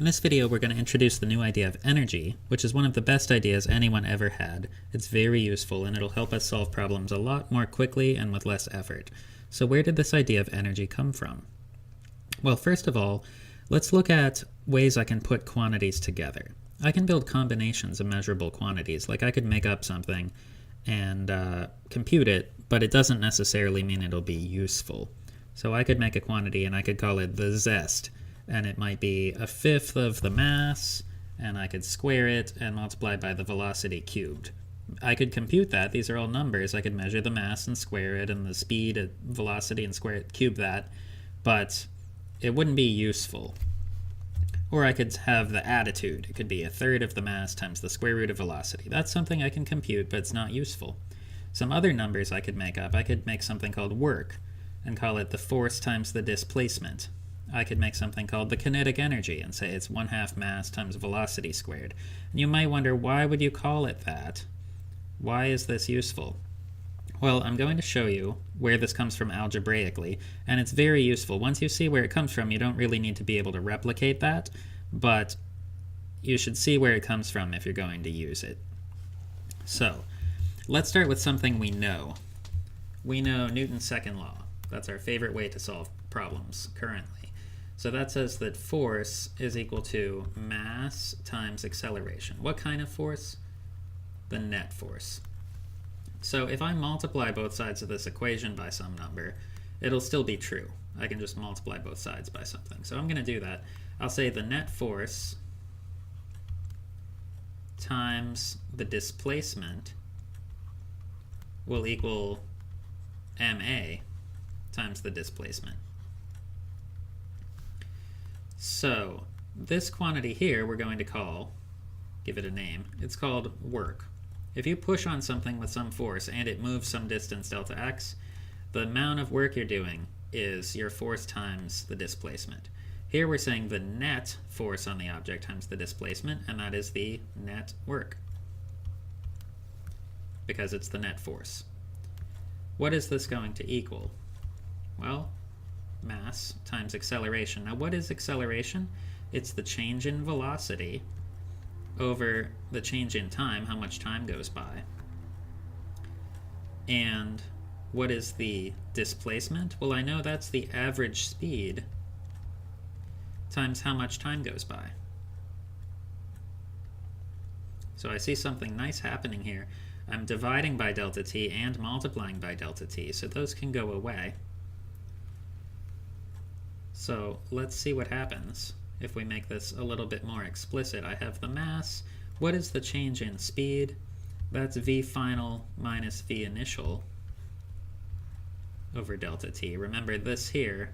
In this video, we're going to introduce the new idea of energy, which is one of the best ideas anyone ever had. It's very useful, and it'll help us solve problems a lot more quickly and with less effort. So where did this idea of energy come from? Well, first of all, let's look at ways I can put quantities together. I can build combinations of measurable quantities, like I could make up something and compute it, but it doesn't necessarily mean it'll be useful. So I could make a quantity and I could call it the zest, and it might be a fifth of the mass, and I could square it and multiply by the velocity cubed. I could compute that. These are all numbers. I could measure the mass and square it, and the speed at velocity and square it, cube that, but it wouldn't be useful. Or I could have the attitude. It could be a third of the mass times the square root of velocity. That's something I can compute, but it's not useful. Some other numbers I could make up. I could make something called work and call it the force times the displacement. I could make something called the kinetic energy and say it's 1/2 mass times velocity squared. And you might wonder, why would you call it that? Why is this useful? Well, I'm going to show you where this comes from algebraically, and it's very useful. Once you see where it comes from, you don't really need to be able to replicate that, but you should see where it comes from if you're going to use it. So, let's start with something we know. We know Newton's second law. That's our favorite way to solve problems currently. So that says that force is equal to mass times acceleration. What kind of force? The net force. So if I multiply both sides of this equation by some number, it'll still be true. I can just multiply both sides by something. So I'm going to do that. I'll say the net force times the displacement will equal ma times the displacement. So this quantity here we're going to give it a name. It's called work. If you push on something with some force and it moves some distance delta x, the amount of work you're doing is your force times the displacement. Here we're saying the net force on the object times the displacement, and that is the net work, because it's the net force. What is this going to equal? Well, mass times acceleration. Now what is acceleration? It's the change in velocity over the change in time, how much time goes by. And what is the displacement? Well, I know that's the average speed times how much time goes by. So I see something nice happening here. I'm dividing by delta t and multiplying by delta t, so those can go away. So let's see what happens if we make this a little bit more explicit. I have the mass. What is the change in speed? That's v final minus v initial over delta t. Remember this here,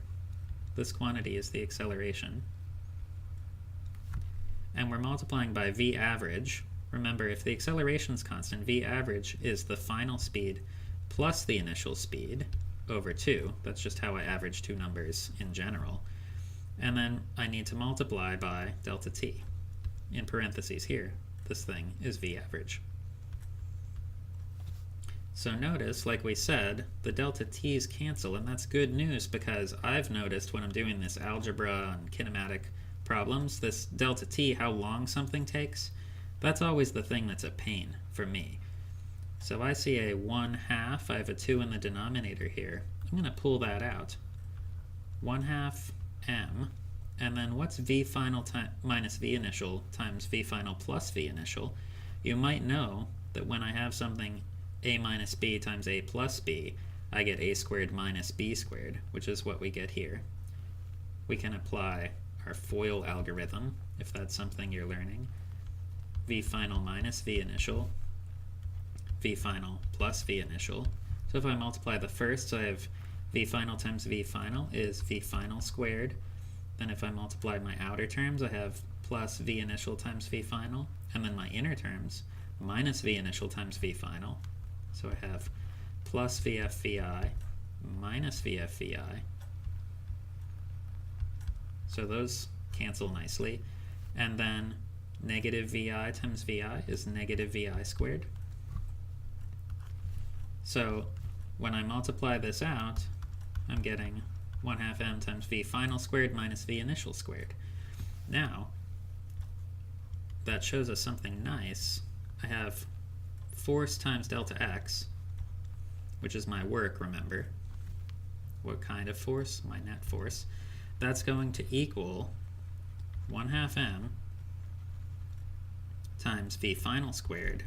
this quantity is the acceleration. And we're multiplying by v average. Remember, if the acceleration is constant, v average is the final speed plus the initial speed over 2. That's just how I average two numbers in general. And then I need to multiply by delta t. In parentheses here, this thing is v average. So notice, like we said, the delta t's cancel, and that's good news because I've noticed when I'm doing this algebra and kinematic problems, this delta t, how long something takes, that's always the thing that's a pain for me. So I see a 1/2, I have a 2 in the denominator here. I'm going to pull that out. 1/2 m, and then what's v final minus v initial times v final plus v initial? You might know that when I have something a minus b times a plus b, I get a squared minus b squared, which is what we get here. We can apply our FOIL algorithm, if that's something you're learning. V final minus v initial, v final plus v initial. So if I multiply the first, I have v final times v final is v final squared. Then if I multiply my outer terms, I have plus v initial times v final. And then my inner terms, minus v initial times v final. So I have plus vf vi minus vf vi. So those cancel nicely. And then negative vi times vi is negative vi squared. So when I multiply this out, I'm getting 1/2 m times v final squared minus v initial squared. Now, that shows us something nice, I have force times delta x, which is my work, remember. What kind of force? My net force. That's going to equal 1/2 m times v final squared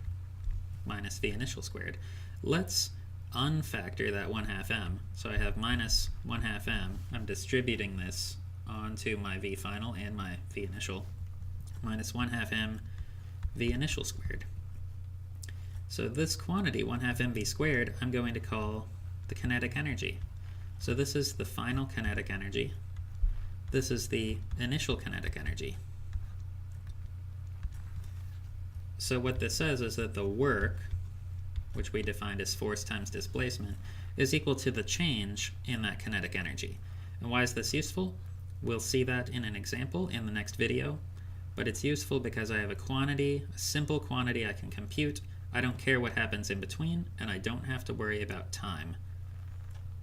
minus v initial squared. Let's unfactor that 1/2 m. So I have minus 1/2 m. I'm distributing this onto my v final and my v initial. Minus 1/2 m v initial squared. So this quantity, 1/2 mv squared, I'm going to call the kinetic energy. So this is the final kinetic energy. This is the initial kinetic energy. So what this says is that the work, which we defined as force times displacement, is equal to the change in that kinetic energy. And why is this useful? We'll see that in an example in the next video, but it's useful because I have a quantity, a simple quantity I can compute. I don't care what happens in between, and I don't have to worry about time.